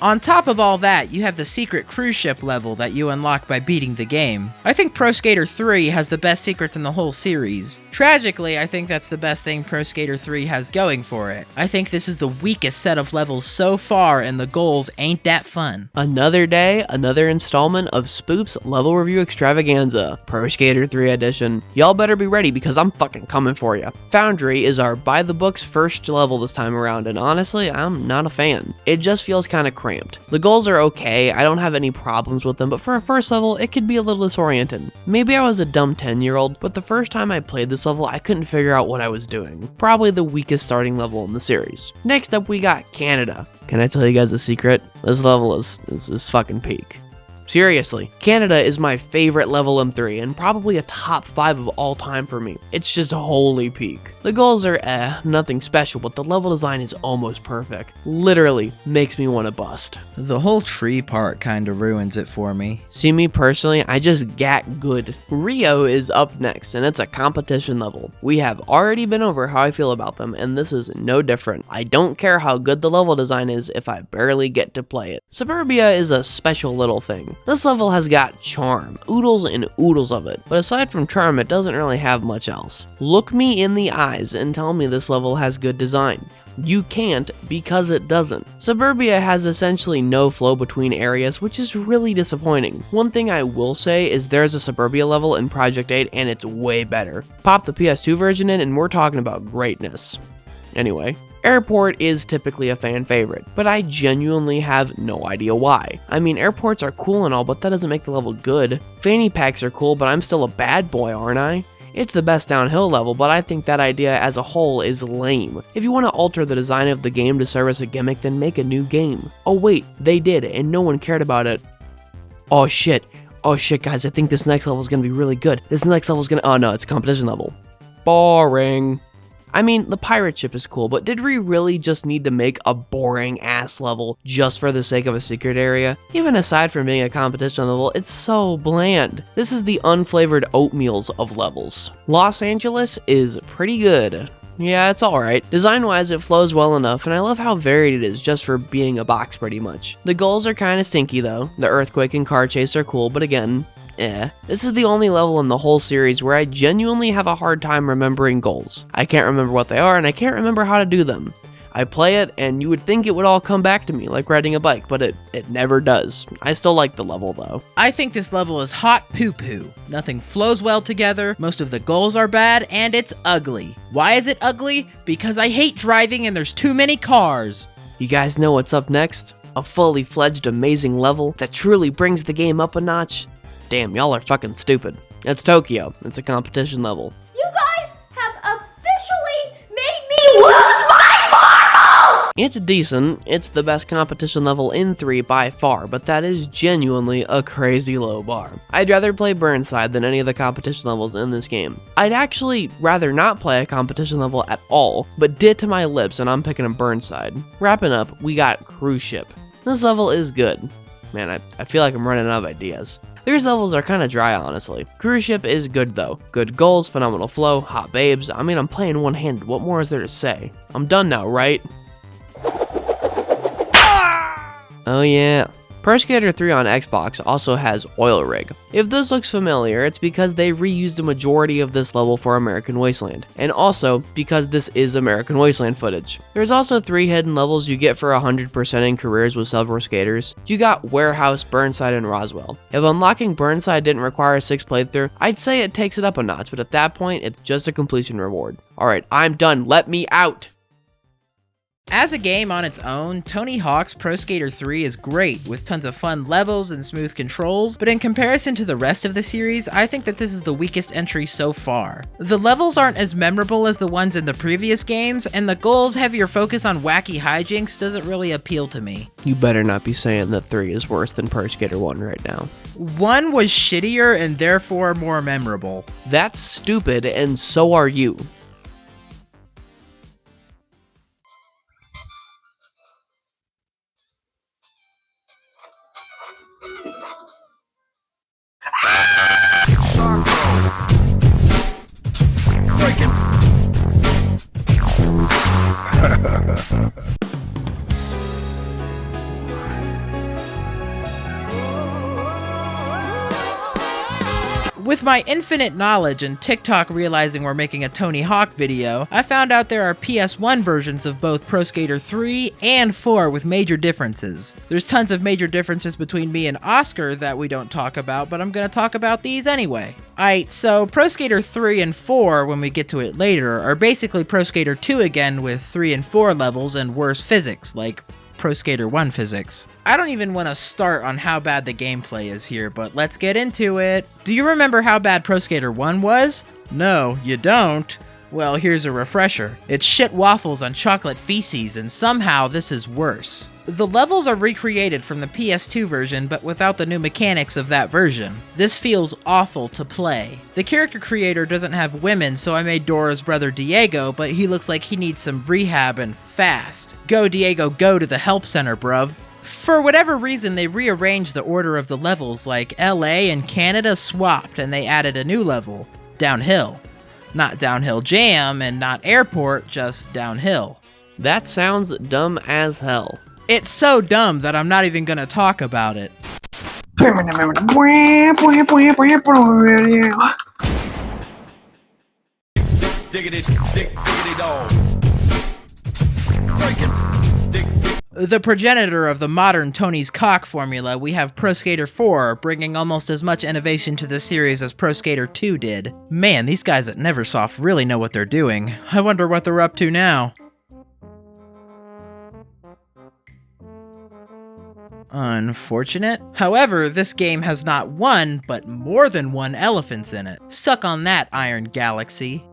On top of all that, you have the secret cruise ship level that you unlock by beating the game. I think Pro Skater 3 has the best secrets in the whole series. Tragically, I think that's the best thing Pro Skater 3 has going for it. I think this is the weakest set of levels so far, and the goals ain't that fun. Another day, another installment of Spoop's Level Review Extravaganza, Pro Skater 3 Edition. Y'all better be ready because I'm fucking coming for you. Foundry is our by-the-books first level this time around, and honestly, I'm not a fan. It just feels kinda cramped. The goals are okay, I don't have any problems with them, but for a first level, it could be a little disorienting. Maybe I was a dumb 10-year-old, but the first time I played this level, I couldn't figure out what I was doing. Probably the weakest starting level in the series. Next up, we got Canada. Can I tell you guys a secret? This level is fucking peak. Seriously, Canada is my favorite level in 3 and probably a top 5 of all time for me. It's just holy peak. The goals are nothing special, but the level design is almost perfect. Literally makes me want to bust. The whole tree part kinda ruins it for me. See, me personally, I just gat good. Rio is up next, and it's a competition level. We have already been over how I feel about them, and this is no different. I don't care how good the level design is if I barely get to play it. Suburbia is a special little thing. This level has got charm, oodles and oodles of it, but aside from charm, it doesn't really have much else. Look me in the eyes and tell me this level has good design. You can't because it doesn't. Suburbia has essentially no flow between areas, which is really disappointing. One thing I will say is there's a Suburbia level in Project 8 and it's way better. Pop the PS2 version in and we're talking about greatness. Anyway, Airport is typically a fan favorite, but I genuinely have no idea why. I mean, airports are cool and all, but that doesn't make the level good. Fanny packs are cool, but I'm still a bad boy, aren't I? It's the best downhill level, but I think that idea as a whole is lame. If you want to alter the design of the game to serve as a gimmick, then make a new game. Oh wait, they did, and no one cared about it. Oh shit, guys, I think this next level is gonna be really good. This next level is gonna, oh no, it's a competition level. Boring. I mean, the pirate ship is cool, but did we really just need to make a boring ass level just for the sake of a secret area? Even aside from being a competition level, it's so bland. This is the unflavored oatmeals of levels. Los Angeles is pretty good. Yeah, it's alright. Design-wise, it flows well enough, and I love how varied it is just for being a box pretty much. The goals are kinda stinky though. The earthquake and car chase are cool, but again, This is the only level in the whole series where I genuinely have a hard time remembering goals. I can't remember what they are, and I can't remember how to do them. I play it, and you would think it would all come back to me, like riding a bike, but it never does. I still like the level, though. I think this level is hot poo-poo. Nothing flows well together, most of the goals are bad, and it's ugly. Why is it ugly? Because I hate driving and there's too many cars. You guys know what's up next? A fully fledged amazing level that truly brings the game up a notch? Damn, y'all are fucking stupid. It's Tokyo. It's a competition level. You guys have officially made me lose my marbles! It's decent. It's the best competition level in 3 by far, but that is genuinely a crazy low bar. I'd rather play Burnside than any of the competition levels in this game. I'd actually rather not play a competition level at all, but did to my lips and I'm picking a Burnside. Wrapping up, we got Cruise Ship. This level is good. Man, I feel like I'm running out of ideas. These levels are kinda dry, honestly. Cruise Ship is good though. Good goals, phenomenal flow, hot babes. I mean, I'm playing one-handed. What more is there to say? I'm done now, right? Oh yeah. Pro Skater 3 on Xbox also has Oil Rig. If this looks familiar, it's because they reused a majority of this level for American Wasteland, and also because this is American Wasteland footage. There's also 3 hidden levels you get for 100% in careers with several skaters. You got Warehouse, Burnside, and Roswell. If unlocking Burnside didn't require a 6 playthrough, I'd say it takes it up a notch, but at that point, it's just a completion reward. Alright, I'm done. Let me out! As a game on its own, Tony Hawk's Pro Skater 3 is great, with tons of fun levels and smooth controls, but in comparison to the rest of the series, I think that this is the weakest entry so far. The levels aren't as memorable as the ones in the previous games, and the goals' heavier focus on wacky hijinks doesn't really appeal to me. You better not be saying that 3 is worse than Pro Skater 1 right now. 1 was shittier and therefore more memorable. That's stupid, and so are you. With my infinite knowledge and TikTok realizing we're making a Tony Hawk video, I found out there are PS1 versions of both Pro Skater 3 and 4 with major differences. There's tons of major differences between me and Oscar that we don't talk about, but I'm gonna talk about these anyway. Alright, so Pro Skater 3 and 4, when we get to it later, are basically Pro Skater 2 again with 3 and 4 levels and worse physics, like Pro Skater 1 physics. I don't even want to start on how bad the gameplay is here, but let's get into it. Do you remember how bad Pro Skater 1 was? No, you don't? Well, here's a refresher. It's shit waffles on chocolate feces, and somehow this is worse. The levels are recreated from the PS2 version, but without the new mechanics of that version. This feels awful to play. The character creator doesn't have women, so I made Dora's brother Diego, but he looks like he needs some rehab and fast. Go Diego, go to the help center, bruv. For whatever reason, they rearranged the order of the levels, like LA and Canada swapped, and they added a new level, Downhill. Not Downhill Jam, and not Airport, just Downhill. That sounds dumb as hell. It's so dumb that I'm not even gonna talk about it. The progenitor of the modern Tony's Cock formula, we have Pro Skater 4, bringing almost as much innovation to the series as Pro Skater 2 did. Man, these guys at Neversoft really know what they're doing. I wonder what they're up to now. Unfortunate. However, this game has not one, but more than one elephants in it. Suck on that, Iron Galaxy.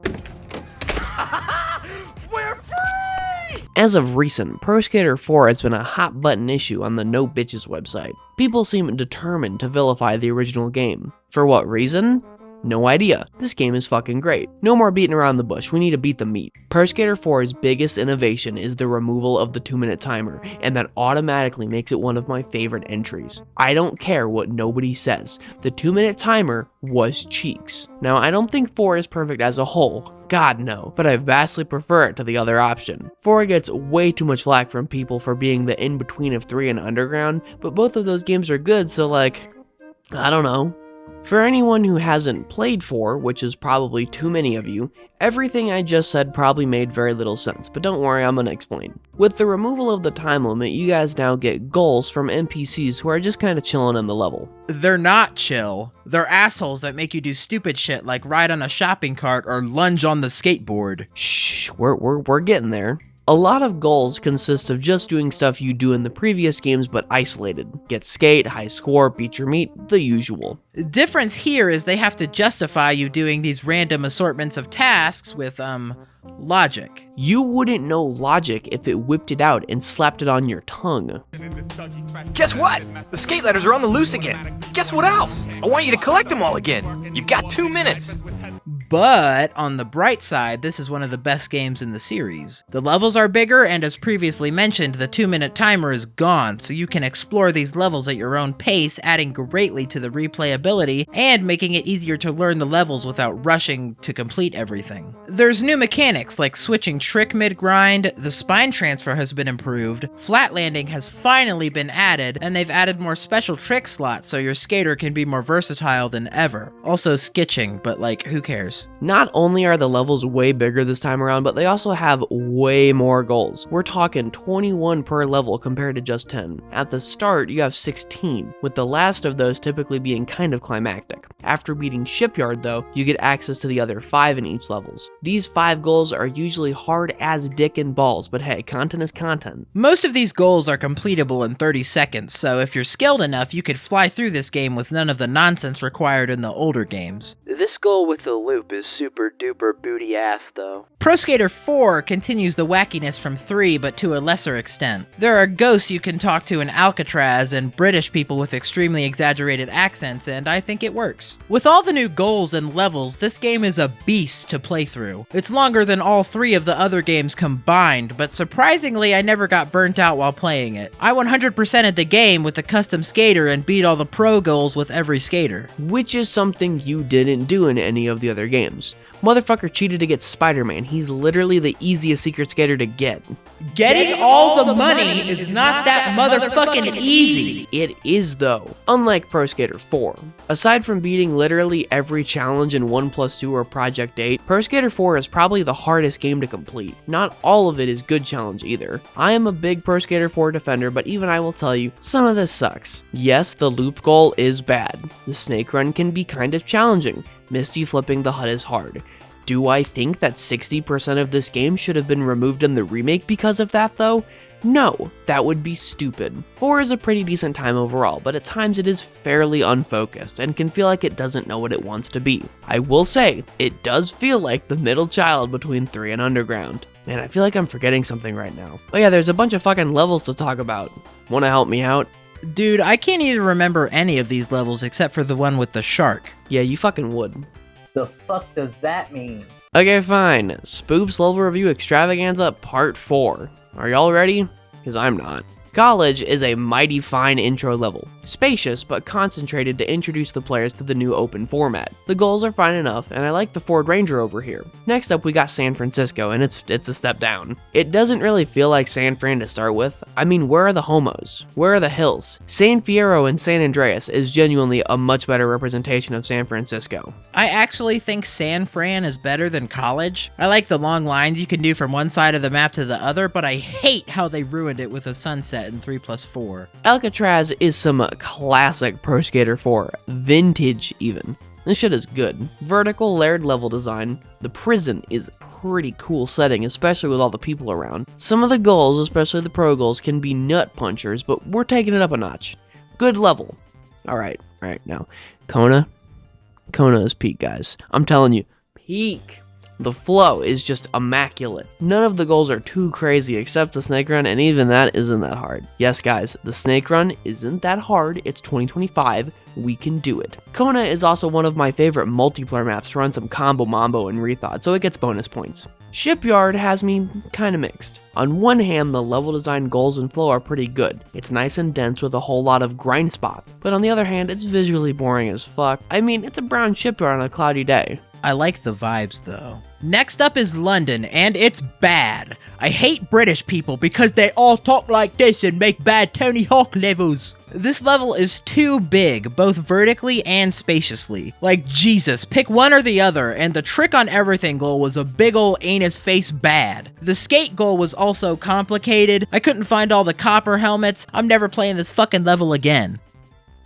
We're free! As of recent, Pro Skater 4 has been a hot button issue on the No Bitches website. People seem determined to vilify the original game. For what reason? No idea. This game is fucking great. No more beating around the bush, we need to beat the meat. Pro Skater 4's biggest innovation is the removal of the 2-minute timer, and that automatically makes it one of my favorite entries. I don't care what nobody says, the 2-minute timer was cheeks. Now, I don't think 4 is perfect as a whole, God no, but I vastly prefer it to the other option. 4 gets way too much flack from people for being the in-between of 3 and Underground, but both of those games are good, so like, I don't know. For anyone who hasn't played 4, which is probably too many of you, everything I just said probably made very little sense, but don't worry, I'm gonna explain. With the removal of the time limit, you guys now get goals from NPCs who are just kinda chilling in the level. They're not chill. They're assholes that make you do stupid shit like ride on a shopping cart or lunge on the skateboard. Shh, we're getting there. A lot of goals consist of just doing stuff you do in the previous games but isolated. Get skate, high score, beat your meat, the usual. Difference here is they have to justify you doing these random assortments of tasks with, logic. You wouldn't know logic if it whipped it out and slapped it on your tongue. Guess what? The skate ladders are on the loose again. Guess what else? I want you to collect them all again. You've got 2 minutes. But, on the bright side, this is one of the best games in the series. The levels are bigger, and as previously mentioned, the 2-minute timer is gone, so you can explore these levels at your own pace, adding greatly to the replayability, and making it easier to learn the levels without rushing to complete everything. There's new mechanics, like switching trick mid-grind, the spine transfer has been improved, flat landing has finally been added, and they've added more special trick slots so your skater can be more versatile than ever. Also skitching, but like, who cares? Not only are the levels way bigger this time around, but they also have way more goals. We're talking 21 per level compared to just 10. At the start, you have 16, with the last of those typically being kind of climactic. After beating Shipyard though, you get access to the other 5 in each levels. These 5 goals are usually hard as dick and balls, but hey, content is content. Most of these goals are completable in 30 seconds, so if you're skilled enough, you could fly through this game with none of the nonsense required in the older games. This goal with the loop is super duper booty ass though. Pro Skater 4 continues the wackiness from 3, but to a lesser extent. There are ghosts you can talk to in Alcatraz and British people with extremely exaggerated accents, and I think it works. With all the new goals and levels, this game is a beast to play through. It's longer than all 3 of the other games combined, but surprisingly I never got burnt out while playing it. I 100%ed the game with the custom skater and beat all the pro goals with every skater. Which is something you didn't do in any of the other games. Motherfucker cheated to get Spider-Man. He's literally the easiest secret skater to get. Getting all the money is not that motherfucking easy. It is though, unlike Pro Skater 4. Aside from beating literally every challenge in 1+2 or Project 8, Pro Skater 4 is probably the hardest game to complete. Not all of it is good challenge either. I am a big Pro Skater 4 defender, but even I will tell you, some of this sucks. Yes, the loop goal is bad. The snake run can be kind of challenging. Misty flipping the HUD is hard. Do I think that 60% of this game should have been removed in the remake because of that though? No, that would be stupid. 4 is a pretty decent time overall, but at times it is fairly unfocused and can feel like it doesn't know what it wants to be. I will say, it does feel like the middle child between 3 and Underground. Man, I feel like I'm forgetting something right now. Oh yeah, there's a bunch of fucking levels to talk about. Wanna help me out? Dude, I can't even remember any of these levels except for the one with the shark. Yeah, you fucking would. The fuck does that mean? Okay, fine. Spoops Level Review Extravaganza Part 4. Are y'all ready? Because I'm not. College is a mighty fine intro level. Spacious, but concentrated to introduce the players to the new open format. The goals are fine enough, and I like the Ford Ranger over here. Next up, we got San Francisco, and it's a step down. It doesn't really feel like San Fran to start with. I mean, where are the homos? Where are the hills? San Fierro and San Andreas is genuinely a much better representation of San Francisco. I actually think San Fran is better than College. I like the long lines you can do from one side of the map to the other, but I hate how they ruined it with a sunset in 3+4. Alcatraz is some classic Pro Skater 4, vintage even. This shit is good. Vertical layered level design. The prison is a pretty cool setting, especially with all the people around. Some of the goals, especially the pro goals, can be nut punchers, but we're taking it up a notch. Good level. Alright, now. Kona is peak, guys. I'm telling you, peak. The flow is just immaculate. None of the goals are too crazy except the snake run, and even that isn't that hard. Yes guys, the snake run isn't that hard. It's 2025. We can do it. Kona is also one of my favorite multiplayer maps to run some combo mambo and rethought, so it gets bonus points. Shipyard has me kinda mixed. On one hand, the level design goals and flow are pretty good. It's nice and dense with a whole lot of grind spots, but on the other hand, it's visually boring as fuck. I mean, it's a brown shipyard on a cloudy day. I like the vibes though. Next up is London, and it's bad. I hate British people because they all talk like this and make bad Tony Hawk levels. This level is too big, both vertically and spaciously. Like Jesus, pick one or the other, and the trick on everything goal was a big ol' anus face bad. The skate goal was also complicated. I couldn't find all the copper helmets. I'm never playing this fucking level again.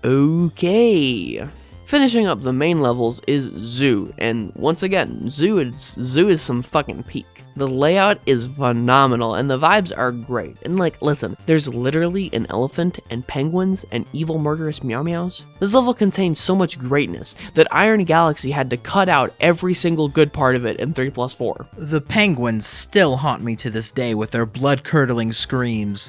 Okay. Finishing up the main levels is Zoo, and once again, Zoo is some fucking peak. The layout is phenomenal, and the vibes are great. And like, listen, there's literally an elephant and penguins and evil murderous meow meows. This level contains so much greatness that Iron Galaxy had to cut out every single good part of it in 3+4. The penguins still haunt me to this day with their blood-curdling screams.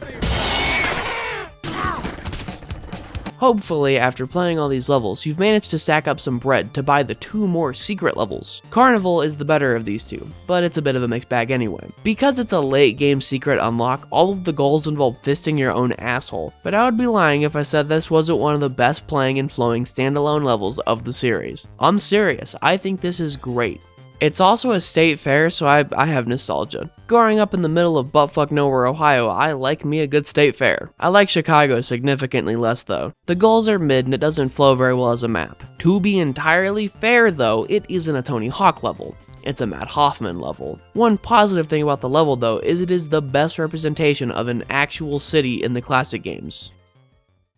Hopefully, after playing all these levels, you've managed to stack up some bread to buy the 2 more secret levels. Carnival is the better of these two, but it's a bit of a mixed bag anyway. Because it's a late game secret unlock, all of the goals involve fisting your own asshole, but I would be lying if I said this wasn't one of the best playing and flowing standalone levels of the series. I'm serious, I think this is great. It's also a state fair, so I have nostalgia. Growing up in the middle of buttfuck nowhere, Ohio, I like me a good state fair. I like Chicago significantly less though. The goals are mid and it doesn't flow very well as a map. To be entirely fair though, it isn't a Tony Hawk level. It's a Matt Hoffman level. One positive thing about the level though is it is the best representation of an actual city in the classic games.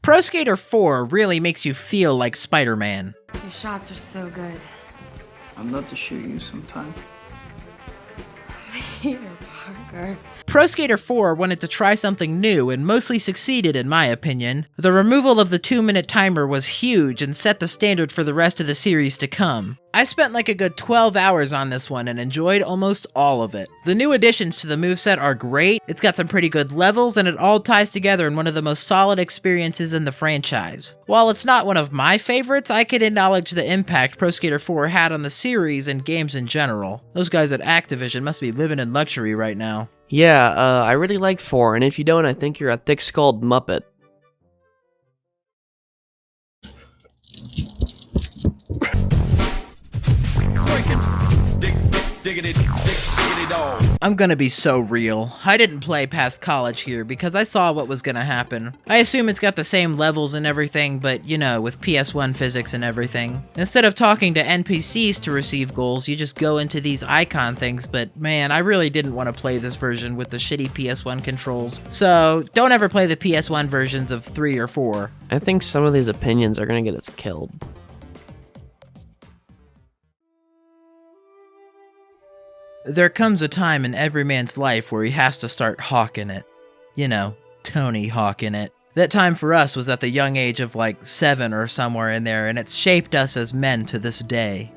Pro Skater 4 really makes you feel like Spider-Man. Your shots are so good. I'd love to shoot you sometime. Peter Parker. Pro Skater 4 wanted to try something new and mostly succeeded in my opinion. The removal of the 2-minute timer was huge and set the standard for the rest of the series to come. I spent like a good 12 hours on this one and enjoyed almost all of it. The new additions to the moveset are great, it's got some pretty good levels, and it all ties together in one of the most solid experiences in the franchise. While it's not one of my favorites, I can acknowledge the impact Pro Skater 4 had on the series and games in general. Those guys at Activision must be living in luxury right now. Yeah, I really like 4, and if you don't, I think you're a thick-skulled muppet. Dig Diggity dog. I'm gonna be so real. I didn't play past college here because I saw what was gonna happen. I assume it's got the same levels and everything, but you know, with PS1 physics and everything. Instead of talking to NPCs to receive goals, you just go into these icon things, but man, I really didn't want to play this version with the shitty PS1 controls. So, don't ever play the PS1 versions of 3 or 4. I think some of these opinions are gonna get us killed. There comes a time in every man's life where he has to start hawking it. You know, Tony hawking it. That time for us was at the young age of like 7 or somewhere in there, and it's shaped us as men to this day.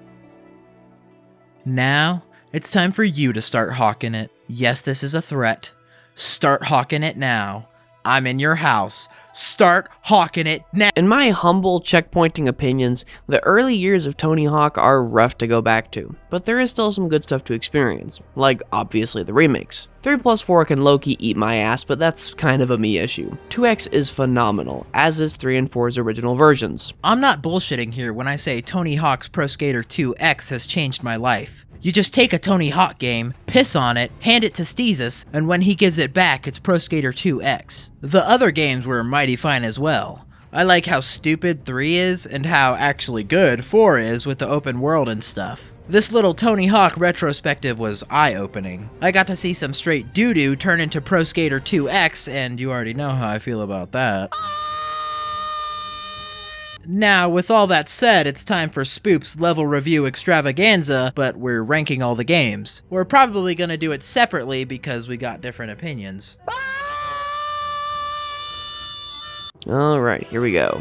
Now, it's time for you to start hawking it. Yes, this is a threat. Start hawking it now. I'm in your house. Start hawking it now. In my humble checkpointing opinions, the early years of Tony Hawk are rough to go back to, but there is still some good stuff to experience, like obviously the remakes. 3+4 can low-key eat my ass, but that's kind of a me issue. 2X is phenomenal, as is 3 and 4's original versions. I'm not bullshitting here when I say Tony Hawk's Pro Skater 2X has changed my life. You just take a Tony Hawk game, piss on it, hand it to Steezus, and when he gives it back, it's Pro Skater 2X. The other games were mighty fine as well. I like how stupid 3 is, and how actually good 4 is with the open world and stuff. This little Tony Hawk retrospective was eye-opening. I got to see some straight doo-doo turn into Pro Skater 2X, and you already know how I feel about that. Now, with all that said, it's time for Spoop's level review extravaganza, but we're ranking all the games. We're probably gonna do it separately because we got different opinions. Alright, here we go.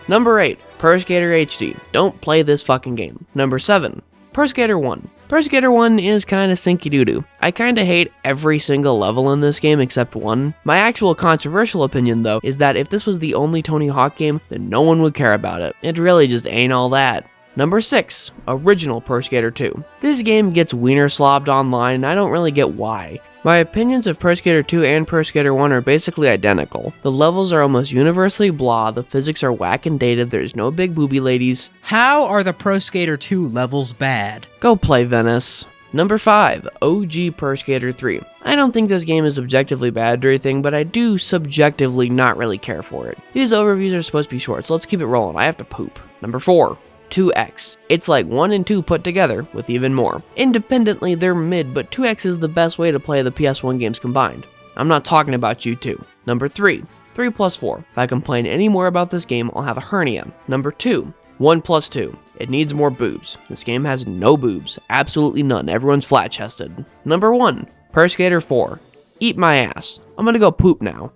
Number 8, Pro Skater HD. Don't play this fucking game. Number 7, Pro Skater 1. Pro Skater 1 is kinda stinky doo-doo. I kinda hate every single level in this game except one. My actual controversial opinion though is that if this was the only Tony Hawk game, then no one would care about it. It really just ain't all that. Number 6, Original Pro Skater 2. This game gets wiener slobbed online and I don't really get why. My opinions of Pro Skater 2 and Pro Skater 1 are basically identical. The levels are almost universally blah, the physics are whack and dated, there's no big booby ladies. How are the Pro Skater 2 levels bad? Go play Venice. Number 5, OG Pro Skater 3. I don't think this game is objectively bad or anything, but I do subjectively not really care for it. These overviews are supposed to be short, so let's keep it rolling. I have to poop. Number 4, 2X. It's like 1 and 2 put together, with even more. Independently, they're mid, but 2X is the best way to play the PS1 games combined. I'm not talking about you two. Number 3, 3+4. If I complain any more about this game, I'll have a hernia. Number 2, 1+2. It needs more boobs. This game has no boobs. Absolutely none. Everyone's flat-chested. Number 1, Pro Skater 4. Eat my ass. I'm gonna go poop now.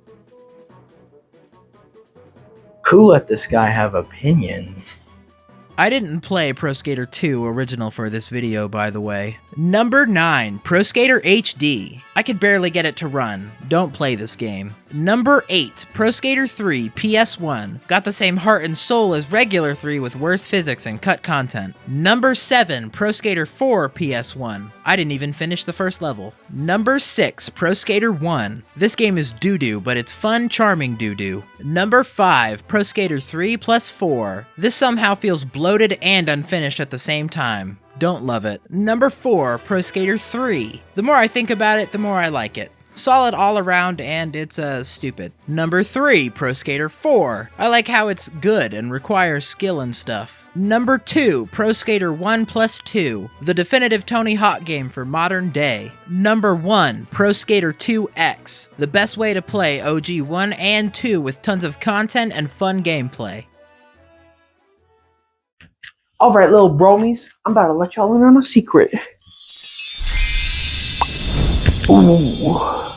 Who let this guy have opinions? I didn't play Pro Skater 2 original for this video, by the way. Number 9, Pro Skater HD. I could barely get it to run. Don't play this game. Number 8, Pro Skater 3 PS1. Got the same heart and soul as regular 3 with worse physics and cut content. Number 7, Pro Skater 4 PS1. I didn't even finish the first level. Number 6, Pro Skater 1. This game is doo-doo, but it's fun, charming doo-doo. Number 5, Pro Skater 3+4. This somehow feels bloated and unfinished at the same time. Don't love it. Number 4, Pro Skater 3. The more I think about it, the more I like it. Solid all around, and it's stupid. Number 3, Pro Skater 4. I like how it's good and requires skill and stuff. Number 2, Pro Skater 1+2. The definitive Tony Hawk game for modern day. Number 1, Pro Skater 2X. The best way to play OG 1 and 2 with tons of content and fun gameplay. Alright, little bromies, I'm about to let y'all in on a secret. Ooh.